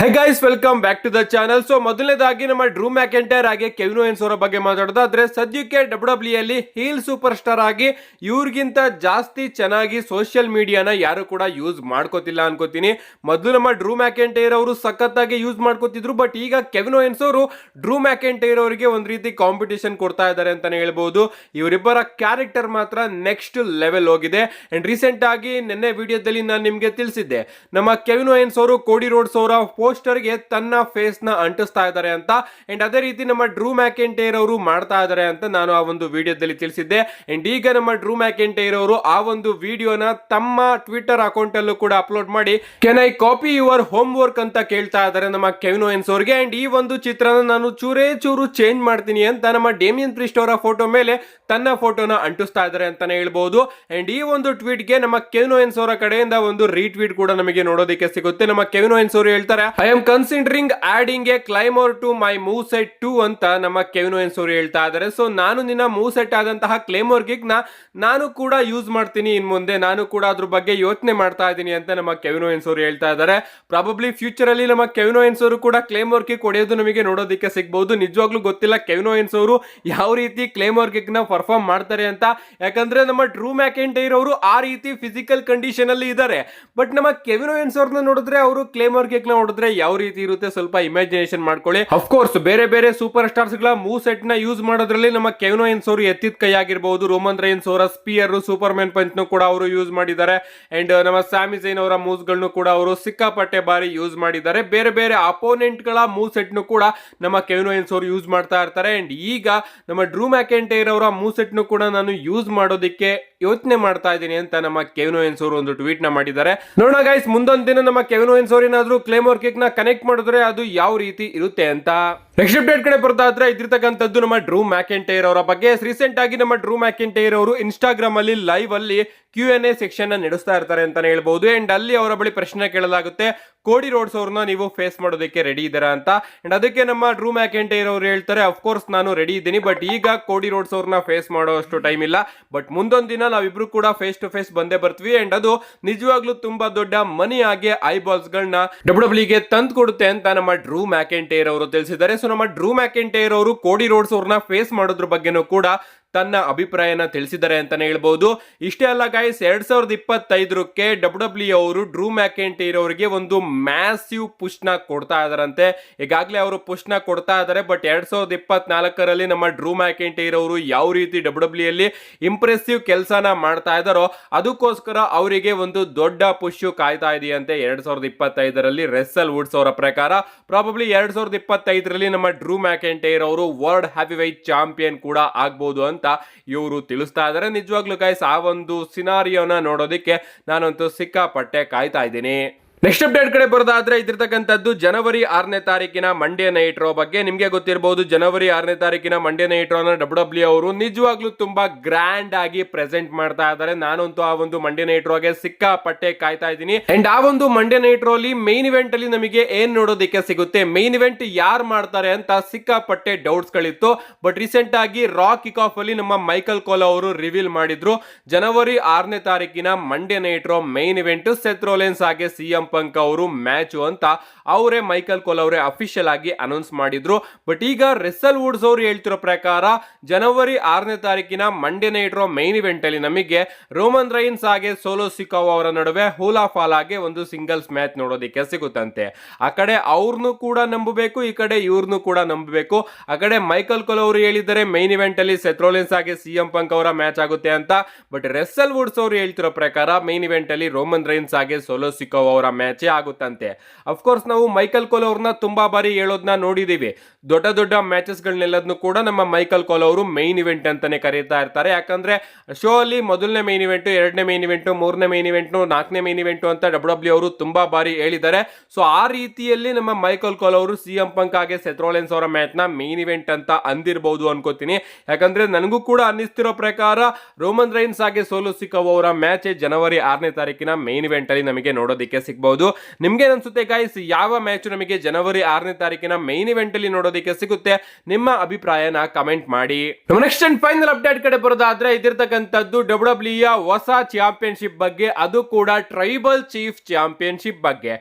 Hey guys, welcome back to the channel. So ಮೊದಲನೇದಾಗಿ ನಮ್ಮ Drew McIntyre ಹಾಗೆ Kevin Owens ಅವರ ಬಗ್ಗೆ ಮಾತಾಡೋದಾದ್ರೆ, ಸದ್ಯಕ್ಕೆ ಡಬ್ಲ್ಯೂ ಅಲ್ಲಿ ಹೀಲ್ ಸೂಪರ್ ಸ್ಟಾರ್ ಆಗಿ ಇವ್ರಿಗಿಂತ ಜಾಸ್ತಿ ಚೆನ್ನಾಗಿ ಸೋಷಿಯಲ್ ಮೀಡಿಯಾನ ಯಾರು ಕೂಡ ಯೂಸ್ ಮಾಡ್ಕೋತಿಲ್ಲ ಅನ್ಕೋತೀನಿ. ಮೊದಲು ನಮ್ಮ ಡ್ರೂ ಮ್ಯಾಕೆಂಟೈರ್ ಅವರು ಸಖತ್ತಾಗಿ ಯೂಸ್ ಮಾಡ್ಕೋತಿದ್ರು, ಬಟ್ ಈಗ ಕೆವಿನ್ ಓವೆನ್ಸ್ ಅವರು ಡ್ರೂ ಮ್ಯಾಕೆಂಟೈರ್ ಅವರಿಗೆ ಒಂದ್ ರೀತಿ ಕಾಂಪಿಟೇಷನ್ ಕೊಡ್ತಾ ಇದ್ದಾರೆ ಅಂತಾನೆ ಹೇಳ್ಬಹುದು. ಇವರಿಬ್ಬರ ಕ್ಯಾರೆಕ್ಟರ್ ಮಾತ್ರ ನೆಕ್ಸ್ಟ್ ಲೆವೆಲ್ ಹೋಗಿದೆ. ಅಂಡ್ ರೀಸೆಂಟ್ ಆಗಿ ನಿನ್ನೆ ವಿಡಿಯೋದಲ್ಲಿ ನಾನು ನಿಮ್ಗೆ ತಿಳಿಸಿದ್ದೆ, ನಮ್ಮ ಕೆವಿನ್ ಓವೆನ್ಸ್ ಅವರು ಕೋಡಿ ರೋಡ್ಸ್ ಅವರ ಪೋಸ್ಟರ್ ಗೆ ತನ್ನ ಫೇಸ್ ನ ಅಂಟಿಸ್ತಾ ಇದ್ದಾರೆ ಅಂತ. ಅಂಡ್ ಅದೇ ರೀತಿ ನಮ್ಮ ಡ್ರೂ ಮ್ಯಾಕೆಂಟೈರ್ ಅವರು ಮಾಡ್ತಾ ಇದ್ದಾರೆ ಅಂತ ನಾನು ಆ ಒಂದು ವಿಡಿಯೋದಲ್ಲಿ ತಿಳಿಸಿದ್ದೆ. ಅಂಡ್ ಈಗ ನಮ್ಮ ಡ್ರೂ ಮ್ಯಾಕೆಂಟೈರ್ ಅವರು ಆ ಒಂದು ವಿಡಿಯೋನ ತಮ್ಮ ಟ್ವಿಟರ್ ಅಕೌಂಟ್ ಅಲ್ಲೂ ಕೂಡ ಅಪ್ಲೋಡ್ ಮಾಡಿ, ಕೆನ್ ಐ ಕಾಪಿ ಯುವರ್ ಹೋಮ್ ವರ್ಕ್ ಅಂತ ಕೇಳ್ತಾ ಇದ್ದಾರೆ ನಮ್ಮ ಕೆವಿನ್ ಓವೆನ್ಸ್ ಅವರಿಗೆ. ಅಂಡ್ ಈ ಒಂದು ಚಿತ್ರನ ನಾನು ಚೂರೇ ಚೂರು ಚೇಂಜ್ ಮಾಡ್ತೀನಿ ಅಂತ ನಮ್ಮ ಡೇಮಿಯನ್ ಪ್ರಿಸ್ಟ್ ಅವರ ಫೋಟೋ ಮೇಲೆ ತನ್ನ ಫೋಟೋನ ಅಂಟಿಸ್ತಾ ಇದ್ದಾರೆ ಅಂತಾನೆ ಹೇಳ್ಬಹುದು. ಅಂಡ್ ಈ ಒಂದು ಟ್ವೀಟ್ ಗೆ ನಮ್ಮ ಕೆವಿನ್ ಓವೆನ್ಸ್ ಅವರ ಕಡೆಯಿಂದ ಒಂದು ರೀಟ್ವೀಟ್ ಕೂಡ ನಮಗೆ ನೋಡೋದಕ್ಕೆ ಸಿಗುತ್ತೆ. ನಮ್ಮ ಕೆವಿನ್ ಓವೆನ್ಸ್ ಅವರು ಹೇಳ್ತಾರೆ, I am considering adding a claymore to my move set 2 ಅಂತ ನಮ್ಮ ಕೆವಿನ್ ಓವೆನ್ಸ್ ಅವರು ಹೇಳ್ತಾ ಇದ್ದಾರೆ. ಸೊ ನಾನು ನಿನ್ನ ಮೂವ್ ಸೆಟ್ ಆದಂತಹ ಕ್ಲೈಮರ್ ಗಿಗ್ ನ ನಾನು ಕೂಡ ಯೂಸ್ ಮಾಡ್ತೀನಿ, ಇನ್ ಮುಂದೆ ನಾನು ಕೂಡ ಅದ್ರ ಬಗ್ಗೆ ಯೋಚನೆ ಮಾಡ್ತಾ ಇದ್ದೀನಿ ಅಂತ ನಮ್ಮ ಕೆವಿನ್ ಓವೆನ್ಸ್ ಅವರು ಹೇಳ್ತಾ ಇದ್ದಾರೆ. ಪ್ರಾಬಬ್ಲಿ ಫ್ಯೂಚರ್ ಅಲ್ಲಿ ನಮ್ಮ ಕೆವಿನ್ ಓವೆನ್ಸ್ ಅವರು ಕೂಡ ಕ್ಲೈಮರ್ ಗಿಗ್ ಹೊಡೆಯೋದು ನಮಗೆ ನೋಡೋದಕ್ಕೆ ಸಿಗಬಹುದು. ನಿಜವಾಗ್ಲೂ ಗೊತ್ತಿಲ್ಲ ಕೆವಿನ್ ಓವೆನ್ಸ್ ಅವರು ಯಾವ ರೀತಿ ಕ್ಲೈಮರ್ ಗಿಗ್ ನ ಪರ್ಫಾರ್ಮ್ ಮಾಡ್ತಾರೆ ಅಂತ. ಯಾಕಂದ್ರೆ ನಮ್ಮ ಡ್ರೂ ಮ್ಯಾಕೆಂಟೈರ್ ಅವರು ಆ ರೀತಿ ಫಿಸಿಕಲ್ ಕಂಡೀಷನ್ ಅಲ್ಲಿ ಇದ್ದಾರೆ, ಬಟ್ ನಮ್ಮ ಕೆವಿನ್ ಓವೆನ್ಸ್ ಅವ್ರನ್ನ ನೋಡಿದ್ರೆ, ಅವರು ಕ್ಲೈಮರ್ ಗಿಗ್ ನ ನೋಡಿದ್ರೆ ಯಾವ ರೀತಿ ಇರುತ್ತೆ ಸ್ವಲ್ಪ ಇಮ್ಯಾಜಿನೇಷನ್ ಮಾಡ್ಕೊಳ್ಳಿ. ಅಫ್ಕೋರ್ಸ್ ಬೇರೆ ಬೇರೆ ಸೂಪರ್ ಸ್ಟಾರ್ಸ್ ಗಳ ಮೂವ್ ಸೆಟ್ ನ ಯೂಸ್ ಮಾಡೋದ್ರಲ್ಲಿ ನಮ್ಮ ಕೆವಿನ್ ಓವೆನ್ಸ್ ಅವರು ಎತ್ತಿದ ಕೈ ಆಗಿರಬಹುದು. ರೋಮನ್ ರೈನ್ಸ್ ಅವರ ಸ್ಪಿಯರ್, ಸೂಪರ್ ಮ್ಯಾನ್ ಪಂಚ್ ಕೂಡ ಅವರು ಯೂಸ್ ಮಾಡಿದ್ದಾರೆ. ಅಂಡ್ ನಮ್ಮ ಸ್ಯಾಮಿ ಝೈನ್ ಅವರ ಮೂವ್ಸ್ ಗಳನ್ನು ಕೂಡ ಅವರು ಸಿಕ್ಕಾಪಟ್ಟೆ ಬಾರಿ ಯೂಸ್ ಮಾಡಿದ್ದಾರೆ. ಬೇರೆ ಬೇರೆ ಅಪೋನೆಂಟ್ ಗಳ ಮೂವ್ ಸೆಟ್ ನು ಕೂಡ ನಮ್ಮ ಕೆವಿನ್ ಓವೆನ್ಸ್ ಅವರು ಯೂಸ್ ಮಾಡ್ತಾ ಇರ್ತಾರೆ. ಅಂಡ್ ಈಗ ನಮ್ಮ ಡ್ರೂ ಮ್ಯಾಕೆಂಟೈರ್ ಅವರ ಮೂವ್ ಸೆಟ್ ನು ಕೂಡ ನಾನು ಯೂಸ್ ಮಾಡೋದಕ್ಕೆ ಯೋಚನೆ ಮಾಡ್ತಾ ಇದ್ದೀನಿ ಅಂತ ನಮ್ಮ ಕೆವಿನ್ ಓವೆನ್ಸ್ ಅವರು ಒಂದು ಟ್ವೀಟ್ ನ ಮಾಡಿದ್ದಾರೆ. ನೋಡೋಣ ಗೈಸ್, ಮುಂದೊಂದು ದಿನ ನಮ್ಮ ಕೆವಿನ್ ಓವೆನ್ಸ್ ಅವರು ಏನಾದ್ರು ಕ್ಲೈಮರ್ ಕಿಕ್ ನ ಕನೆಕ್ಟ್ ಮಾಡಿದ್ರೆ ಅದು ಯಾವ ರೀತಿ ಇರುತ್ತೆ ಅಂತ. ನೆಕ್ಸ್ಟ್ ಅಪ್ಡೇಟ್ ಕಡೆ ಬರ್ತಾ ಇದ್ರೆ ಇದ್ದಿರ್ತಕ್ಕಂಥದ್ದು ನಮ್ಮ ಡ್ರೂ ಮ್ಯಾಕೆಂಟೈರ್ ಅವರ ಬಗ್ಗೆ. ರೀಸೆಂಟ್ ಆಗಿ ನಮ್ಮ ಡ್ರೂ ಮ್ಯಾಕೆಂಟೈರ್ ಅವರು ಇನ್ಸ್ಟಾಗ್ರಾಮ್ ಅಲ್ಲಿ ಲೈವ್ ಅಲ್ಲಿ Q&A ಸೆಕ್ಷನ್ ನ ನಡೆಸ್ತಾ ಇರ್ತಾರೆ ಅಂತಾನೆ ಹೇಳ್ಬಹುದು. ಅಂಡ್ ಅಲ್ಲಿ ಅವರ ಬಳಿ ಪ್ರಶ್ನೆ ಕೇಳಲಾಗುತ್ತೆ, ಕೋಡಿ ರೋಡ್ಸ್ ಅವ್ರನ್ನ ನೀವು ಫೇಸ್ ಮಾಡೋದಕ್ಕೆ ರೆಡಿ ಇದ್ದೀರಾ ಅಂತ. ಅಂಡ್ ಅದಕ್ಕೆ ನಮ್ಮ ಡ್ರೂ ಮ್ಯಾಕೆಂಟೈರ್ ಅವರು ಹೇಳ್ತಾರೆ, ಅಫ್ಕೋರ್ಸ್ ನಾನು ರೆಡಿ ಇದ್ದೀನಿ, ಬಟ್ ಈಗ ಕೋಡಿ ರೋಡ್ಸ್ ಅವ್ರನ್ನ ಫೇಸ್ ಮಾಡೋ ಅಷ್ಟು ಟೈಮ್ ಇಲ್ಲ, ಬಟ್ ಮುಂದೊಂದು ದಿನ ನಾವಿಬ್ರು ಕೂಡ ಫೇಸ್ ಟು ಫೇಸ್ ಬಂದೇ ಬರ್ತೀವಿ. ಅಂಡ್ ಅದು ನಿಜವಾಗ್ಲೂ ತುಂಬಾ ದೊಡ್ಡ ಮನಿ ಆಗಿ ಐಬಾಲ್ಸ್ ಗಳನ್ನ ಡಬ್ಲ್ಯೂ ಗೆ ತಂದು ಕೊಡುತ್ತೆ ಅಂತ ನಮ್ಮ ಡ್ರೂ ಮ್ಯಾಕೆಂಟೈರ್ ಅವರು ತಿಳಿಸಿದ್ದಾರೆ. ಸೊ ನಮ್ಮ ಡ್ರೂ ಮ್ಯಾಕೆಂಟೈರ್ ಅವರು ಕೋಡಿ ರೋಡ್ಸ್ ಅವ್ರನ್ನ ಫೇಸ್ ಮಾಡೋದ್ರ ಬಗ್ಗೆನೂ ಕೂಡ ತನ್ನ ಅಭಿಪ್ರಾಯನ ತಿಳಿಸಿದ್ದಾರೆ ಅಂತಾನೆ ಹೇಳ್ಬಹುದು. ಇಷ್ಟೇ ಅಲ್ಲ ಗೈಸ್, 2025ಕ್ಕೆ ಡಬ್ಲ್ಯೂ ಅವರು ಡ್ರೂ ಮ್ಯಾಕೆಂಟೈರ್ ಅವರಿಗೆ ಒಂದು ಮ್ಯಾಸಿವ್ ಪುಷ್ ನ ಕೊಡ್ತಾ ಇದಾರಂತೆ. ಈಗಾಗಲೇ ಅವರು ಪುಷ್ ನ ಕೊಡ್ತಾ ಇದ್ದಾರೆ, ಬಟ್ 2024ರಲ್ಲಿ ನಮ್ಮ ಡ್ರೂ ಮ್ಯಾಕೆಂಟೈರ್ ಅವರು ಯಾವ ರೀತಿ ಡಬ್ಲ್ಯೂ ಅಲ್ಲಿ ಇಂಪ್ರೆಸಿವ್ ಕೆಲಸನ ಮಾಡ್ತಾ ಇದಾರೋ ಅದಕ್ಕೋಸ್ಕರ ಅವರಿಗೆ ಒಂದು ದೊಡ್ಡ ಪುಷ್ ಕಾಯ್ತಾ ಇದೆಯಂತೆ 2025ರಲ್ಲಿ. ರೆಸ್ಸಲ್ ವುಡ್ಸ್ ಅವರ ಪ್ರಕಾರ ಪ್ರಾಬಬ್ಲಿ 2025ರಲ್ಲಿ ನಮ್ಮ ಡ್ರೂ ಮ್ಯಾಕೆಂಟೈರ್ ಅವರು ವರ್ಲ್ಡ್ ಹೆವಿ ವೇಟ್ ಚಾಂಪಿಯನ್ ಕೂಡ ಆಗ್ಬಹುದು ಅಂತ ಇವರು ತಿಳಿಸ್ತಾ ಇದ್ದಾರೆ. ನಿಜವಾಗ್ಲೂ ಗೈಸ್, ಆ ಒಂದು ಸಿನಾರಿಯೋನ ನೋಡೋದಕ್ಕೆ ನಾನಂತೂ ಸಿಕ್ಕಾಪಟ್ಟೆ ಕಾಯ್ತಾ ಇದ್ದೀನಿ. ನೆಕ್ಸ್ಟ್ ಅಪ್ಡೇಟ್ ಕಡೆ ಬರೋದಾದ್ರೆ ಇದ್ದಿರ್ತಕ್ಕಂಥದ್ದು ಜನವರಿ 6ನೇ ತಾರೀಕಿನ ಮಂಡೇ ನೈಟ್ ರೋ ಬಗ್ಗೆ. ನಿಮ್ಗೆ ಗೊತ್ತಿರಬಹುದು, ಜನವರಿ 6ನೇ ತಾರೀಕಿನ ಮಂಡೇ ನೈಟ್ ರೋನ ಡಬ್ಲ್ಯೂ ಅವರು ನಿಜವಾಗ್ಲೂ ತುಂಬಾ ಗ್ರ್ಯಾಂಡ್ ಆಗಿ ಪ್ರೆಸೆಂಟ್ ಮಾಡ್ತಾ ಇದ್ದಾರೆ. ನಾನಂತೂ ಆ ಒಂದು ಮಂಡೇ ನೈಟ್ ರೋಗೆ ಸಿಕ್ಕಾಪಟ್ಟೆ ಕಾಯ್ತಾ ಇದ್ದೀನಿ. ಅಂಡ್ ಆ ಒಂದು ಮಂಡೇ ನೈಟ್ ರೋ ಅಲ್ಲಿ ಮೈನ್ ಇವೆಂಟ್ ಅಲ್ಲಿ ನಮಗೆ ಏನ್ ನೋಡೋದಕ್ಕೆ ಸಿಗುತ್ತೆ, ಮೈನ್ ಇವೆಂಟ್ ಯಾರು ಮಾಡ್ತಾರೆ ಅಂತ ಸಿಕ್ಕಾಪಟ್ಟೆ ಡೌಟ್ಸ್ ಗಳಿತ್ತು. ಬಟ್ ರೀಸೆಂಟ್ ಆಗಿ ರಾ ಕಿಕ್ ಆಫ್ ಅಲ್ಲಿ ನಮ್ಮ ಮೈಕಲ್ ಕೋಲಾ ಅವರು ರಿವೀಲ್ ಮಾಡಿದ್ರು, ಜನವರಿ 6ನೇ ತಾರೀಕಿನ Monday Night Raw main event Seth Rollins ಹಾಗೆ ಸಿಎಂ ಪಂಕ್ ಅವರು ಮ್ಯಾಚ್ ಅಂತ ಅವರೇ ಮೈಕಲ್ ಕೋಲ್ ಅವರೇ ಅಫಿಷಿಯಲ್ ಆಗಿ ಅನೌನ್ಸ್ ಮಾಡಿದ್ರು. ಬಟ್ ಈಗ ರೆಸ್ಸಲ್ ವುಡ್ಸ್ ಅವರು ಹೇಳ್ತಿರೋ ಪ್ರಕಾರ ಜನವರಿ 6ನೇ ತಾರೀಕಿನ Monday Night Raw main event ಅಲ್ಲಿ ನಮಗೆ ರೋಮನ್ ರೈನ್ಸ್ ಹಾಗೆ ಸೋಲೋ ಸಿಕಾವ್ ಅವರ ನಡುವೆ ಹೂಲಾ ಫಾಲ್ ಆಗಿ ಒಂದು ಸಿಂಗಲ್ಸ್ ಮ್ಯಾಚ್ ನೋಡೋದಕ್ಕೆ ಸಿಗುತ್ತಂತೆ. ಆ ಕಡೆ ಅವ್ರನ್ನು ಕೂಡ ನಂಬಬೇಕು, ಈ ಕಡೆ ಇವ್ರನ್ನು ಕೂಡ ನಂಬಬೇಕು. ಆ ಕಡೆ ಮೈಕಲ್ ಕೋಲ್ ಅವರು ಹೇಳಿದ್ದಾರೆ ಮೈನ್ ಇವೆಂಟ್ ಅಲ್ಲಿ ಸೆತ್ ರೋಲೆನ್ಸ್ ಹಾಗೆ ಸಿಎಂ ಪಂಕ್ ಅವರ ಮ್ಯಾಚ್ ಆಗುತ್ತೆ ಅಂತ. ಬಟ್ ರೆಸ್ಸಲ್ ವುಡ್ಸ್ ಅವರು ಹೇಳ್ತಿರೋ ಪ್ರಕಾರ ಮೈನ್ ಇವೆಂಟ್ ಅಲ್ಲಿ ರೋಮನ್ ರೈನ್ಸ್ ಹಾಗೆ ಸೋಲೋ ಸಿಕಾವ್ ಅವರ ಮ್ಯಾಚ್ ಆಗುತ್ತಂತೆ. ಅಫ್ಕೋರ್ಸ್ ನಾವು ಮೈಕಲ್ ಕೋಲ್ ಅವ್ರನ್ನ ತುಂಬಾ ಬಾರಿ ಹೇಳೋದನ್ನ ನೋಡಿದೀವಿ, ದೊಡ್ಡ ದೊಡ್ಡ ಮ್ಯಾಚಸ್ ಗಳನ್ನೆಲ್ಲದನ್ನು ಕೂಡ ನಮ್ಮ ಮೈಕಲ್ ಕೋಲ್ ಅವರು ಮೈನ್ ಇವೆಂಟ್ ಅಂತಾನೆ ಕರೀತಾ ಇರ್ತಾರೆ. ಯಾಕಂದ್ರೆ ಶೋ ಅಲ್ಲಿ ಮೊದಲನೇ ಮೈನ್ ಇವೆಂಟ್, 2ನೇ ಮೈನ್ ಇವೆಂಟ್, 3ನೇ ಮೈನ್ ಇವೆಂಟ್, 4ನೇ ಮೈನ್ ಇವೆಂಟ್ ಅಂತ ಡಬ್ಲ್ಯೂ ಅವರು ತುಂಬಾ ಬಾರಿ ಹೇಳಿದ್ದಾರೆ. ಸೊ ಆ ರೀತಿಯಲ್ಲಿ ನಮ್ಮ ಮೈಕಲ್ ಕೋಲ್ ಅವರು ಸಿಎಂ ಪಂಕ್ ಹಾಗೆ ಸೆತ್ ರೋಲೆನ್ಸ್ ಅವರ ಮ್ಯಾಚ್ ನ ಮೈನ್ ಇವೆಂಟ್ ಅಂತ ಅಂದಿರಬಹುದು ಅನ್ಕೋತೀನಿ. ಯಾಕಂದ್ರೆ ನನಗೂ ಕೂಡ ಅನ್ನಿಸ್ತಿರೋ ಪ್ರಕಾರ ರೋಮನ್ ರೈನ್ಸ್ ಹಾಗೆ ಸೋಲೋ ಸಿಕಾವ್ ಅವರ ಮ್ಯಾಚ್ ಜನವರಿ 6ನೇ ತಾರೀಕಿನ ಮೈನ್ ಇವೆಂಟ್ ಅಲ್ಲಿ ನಮಗೆ ನೋಡೋದಕ್ಕೆ ಸಿಗಬಹುದು. ಸಿಗಬಹುದು. ನಿಮ್ಗೆ ಅನ್ಸುತ್ತೆ ಗೈಸ್ ಯಾವ ಮ್ಯಾಚ್ ನಮಗೆ ಜನವರಿ 6ನೇ ತಾರೀಕಿನ ಮೈನ್ ಇವೆಂಟ್ ಅಲ್ಲಿ ನೋಡೋದಕ್ಕೆ ಸಿಗುತ್ತೆ? ನಿಮ್ಮ ಅಭಿಪ್ರಾಯನ ಕಮೆಂಟ್ ಮಾಡಿ. ನೆಕ್ಸ್ಟ್ ಅಂಡ್ ಫೈನಲ್ ಅಪ್ಡೇಟ್ ಕಡೆ ಬರೋದಾದ್ರೆ ಇದಿರ್ತಕ್ಕಂಥದ್ದು WWE ಹೊಸ ಚಾಂಪಿಯನ್ಶಿಪ್ ಬಗ್ಗೆ, ಅದು ಕೂಡ ಟ್ರೈಬಲ್ ಚೀಫ್ ಚಾಂಪಿಯನ್ಶಿಪ್ ಬಗ್ಗೆ.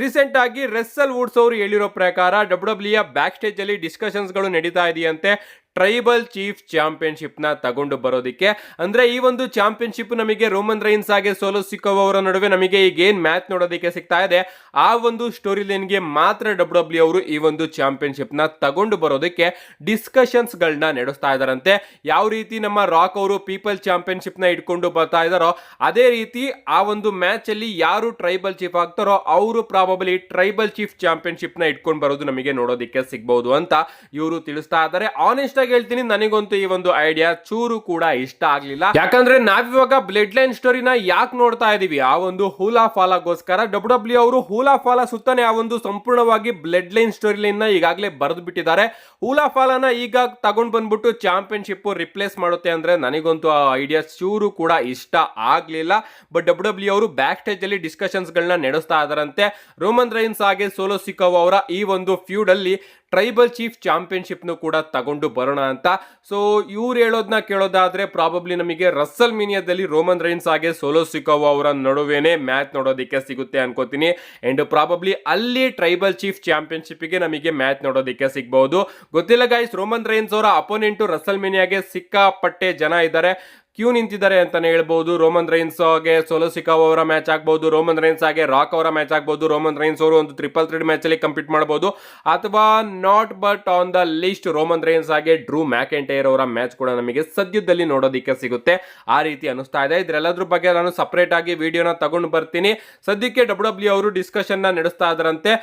ರೀಸೆಂಟ್ ಆಗಿ ರೆಸ್ಸಲ್ ವುಡ್ಸ್ ಅವರು ಹೇಳಿರೋ ಪ್ರಕಾರ WWE ಬ್ಯಾಕ್ ಸ್ಟೇಜ್ ಅಲ್ಲಿ ಡಿಸ್ಕಷನ್ಸ್ ಗಳು ನಡೀತಾ ಇದೆಯಂತೆ ಟ್ರೈಬಲ್ ಚೀಫ್ ಚಾಂಪಿಯನ್ಶಿಪ್ ನ ತಗೊಂಡು ಬರೋದಿಕ್ಕೆ. ಅಂದ್ರೆ ಈ ಒಂದು ಚಾಂಪಿಯನ್ಶಿಪ್ ನಮಗೆ ರೋಮನ್ ರೈನ್ಸ್ ಹಾಗೆ ಸೋಲೋ ಸಿಕೋವಾ ಅವರ ನಡುವೆ ನಮಗೆ ಈಗ ಏನ್ ಮ್ಯಾಚ್ ನೋಡೋದಕ್ಕೆ ಸಿಗ್ತಾ ಇದೆ ಆ ಒಂದು ಸ್ಟೋರಿ ಲೈನ್ ಗೆ ಮಾತ್ರ WWE ಅವರು ಈ ಒಂದು ಚಾಂಪಿಯನ್ಶಿಪ್ ನ ತಗೊಂಡು ಬರೋದಕ್ಕೆ ಡಿಸ್ಕಷನ್ಸ್ ಗಳನ್ನ ನಡೆಸ್ತಾ ಇದಾರಂತೆ. ಯಾವ ರೀತಿ ನಮ್ಮ ರಾಕ್ ಅವರು ಪೀಪಲ್ ಚಾಂಪಿಯನ್ಶಿಪ್ ನ ಇಟ್ಕೊಂಡು ಬರ್ತಾ ಇದಾರೋ ಅದೇ ರೀತಿ ಆ ಒಂದು ಮ್ಯಾಚ್ ಅಲ್ಲಿ ಯಾರು ಟ್ರೈಬಲ್ ಚೀಫ್ ಆಗ್ತಾರೋ ಅವರು ಪ್ರಾಬಬಲಿ ಟ್ರೈಬಲ್ ಚೀಫ್ ಚಾಂಪಿಯನ್ಶಿಪ್ ನ ಇಟ್ಕೊಂಡು ಬರೋದು ನಮಗೆ ನೋಡೋದಕ್ಕೆ ಸಿಗಬಹುದು ಅಂತ ಇವರು ತಿಳಿಸ್ತಾ ಇದ್ದಾರೆ. ಆನೆಸ್ಟ್ ಆಗಿ ಹೇಳ್ತೀನಿ, ನನಗಂತೂ ಈ ಒಂದು ಐಡಿಯಾ ಚೂರು ಕೂಡ ಇಷ್ಟ ಆಗ್ಲಿಲ್ಲ. ಯಾಕಂದ್ರೆ ನಾವಿವಾಗ ಬ್ಲಡ್ ಲೈನ್ ಸ್ಟೋರಿನ ಯಾಕೆ ನೋಡ್ತಾ ಇದೀವಿ? ಆ ಒಂದು ಹೂಲಾ ಫಾಲಾಗೋಸ್ಕರ WWE ಅವರು ಹೂಲಾ ಫಾಲಾ ಸುತ್ತಾನೆ ಆ ಒಂದು ಸಂಪೂರ್ಣವಾಗಿ ಬ್ಲಡ್ ಲೈನ್ ಸ್ಟೋರಿ ಲೈನ್ ನ ಈಗಾಗಲೇ ಬರೆದು ಬಿಟ್ಟಿದ್ದಾರೆ. ಹೂಲಾ ಫಾಲಾನ ಈಗ ತಗೊಂಡ್ ಬಂದ್ಬಿಟ್ಟು ಚಾಂಪಿಯನ್ಶಿಪ್ ರಿಪ್ಲೇಸ್ ಮಾಡುತ್ತೆ ಅಂದ್ರೆ ನನಗಂತೂ ಆ ಐಡಿಯಾ ಚೂರು ಕೂಡ ಇಷ್ಟ ಆಗ್ಲಿಲ್ಲ. ಬಟ್ WWE ಅವರು ಬ್ಯಾಕ್ ಸ್ಟೇಜ್ ಅಲ್ಲಿ ಡಿಸ್ಕಷನ್ಸ್ ಗಳನ್ನ ನಡೆಸ್ತಾ ಇದಾರಂತೆ ರೋಮನ್ ರೈನ್ಸ್ ಹಾಗೆ ಸೋಲೋ ಸಿಕೋವಾ ಅವರ ಈ ಒಂದು ಫ್ಯೂಡ್ ಅಲ್ಲಿ ಟ್ರೈಬಲ್ ಚೀಫ್ ಚಾಂಪಿಯನ್ಶಿಪ್ ನು ಕೂಡ ತಗೊಂಡು ಬರೋಣ ಅಂತ. ಸೊ ಇವ್ರು ಹೇಳೋದನ್ನ ಕೇಳೋದಾದ್ರೆ ಪ್ರಾಬಬ್ಲಿ ನಮಗೆ ರಸ್ಸಲ್ ಮೀನಿಯಾದಲ್ಲಿ ರೋಮನ್ ರೈನ್ಸ್ ಹಾಗೆ ಸೋಲೋ ಸಿಕೋವಾ ಅವರ ನಡುವೆನೆ ಮ್ಯಾಚ್ ನೋಡೋದಕ್ಕೆ ಸಿಗುತ್ತೆ ಅನ್ಕೋತೀನಿ. ಅಂಡ್ ಪ್ರಾಬಬ್ಲಿ ಅಲ್ಲಿ ಟ್ರೈಬಲ್ ಚೀಫ್ ಚಾಂಪಿಯನ್ಶಿಪ್ ಗೆ ನಮಗೆ ಮ್ಯಾಚ್ ನೋಡೋದಕ್ಕೆ ಸಿಗಬಹುದು. ಗೊತ್ತಿಲ್ಲ ಗೈಸ್, ರೋಮನ್ ರೈನ್ಸ್ ಅವರ ಅಪೋನೆಂಟ್ ರಸ್ಸಲ್ ಮೀನಿಯಾಗೆ ಸಿಕ್ಕಾಪಟ್ಟೆ ಜನ ಇದ್ದಾರೆ, ಕ್ಯೂ ನಿಂತಿದ್ದಾರೆ ಅಂತಾನೆ ಹೇಳ್ಬಹುದು. ರೋಮನ್ ರೈನ್ಸ್ ಹಾಗೆ ಸೋಲೋ ಸಿಕೋವಾ ಅವರ ಮ್ಯಾಚ್ ಆಗ್ಬಹುದು, ರೋಮನ್ ರೈನ್ಸ್ ಹಾಗೆ ರಾಕ್ ಅವರ ಮ್ಯಾಚ್ ಆಗ್ಬಹುದು, ರೋಮನ್ ರೈನ್ಸ್ ಅವರು ಒಂದು ಟ್ರಿಪಲ್ ಥ್ರೆಡ್ ಮ್ಯಾಚ್ ಅಲ್ಲಿ ಕಂಪೀಟ್ ಮಾಡಬಹುದು, ಅಥವಾ not but on the list Roman Reigns ಹಾಗೆ ಡ್ರೂ ಮ್ಯಾಕೆಂಟೈರ್ ಅವರ ಮ್ಯಾಚ್ ಕೂಡ ನಮಗೆ ಸದ್ಯದಲ್ಲಿ ನೋಡೋದಕ್ಕೆ ಸಿಗುತ್ತೆ ಆ ರೀತಿ ಅನಿಸ್ತಾ ಇದೆ. ಇದ್ರೆಲ್ಲದ್ರ ಬಗ್ಗೆ ನಾನು ಸಪರೇಟ್ ಆಗಿ ವಿಡಿಯೋನ ತಗೊಂಡು ಬರ್ತೀನಿ. ಸದ್ಯಕ್ಕೆ WWE ಅವರು ಡಿಸ್ಕಷನ್ ನ ನಡೆಸ್ತಾ ಇದ್ರಂತೆ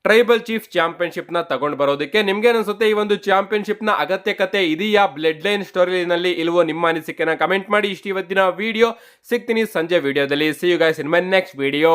ಟ್ರೈಬಲ್ ಚೀಫ್ ಚಾಂಪಿಯನ್ಶಿಪ್ ನ ತಗೊಂಡು ಬರೋದಕ್ಕೆ. ನಿಮ್ಗೆ ಅನ್ಸುತ್ತೆ ಈ ಒಂದು ಚಾಂಪಿಯನ್ಶಿಪ್ ನ ಅಗತ್ಯಕತೆ ಇದೆಯಾ ಬ್ಲಡ್ ಲೈನ್ ಸ್ಟೋರಿ ನಲ್ಲಿ ಇಲ್ವೋ? ನಿಮ್ಮ ಅನಿಸಿಕೆನ ಕಮೆಂಟ್ ಮಾಡಿ. ಇಷ್ಟು ಇವತ್ತಿನ ವಿಡಿಯೋ, ಸಿಗ್ತೀನಿ ಸಂಜೆ ವಿಡಿಯೋದಲ್ಲಿ. See you guys in my next video.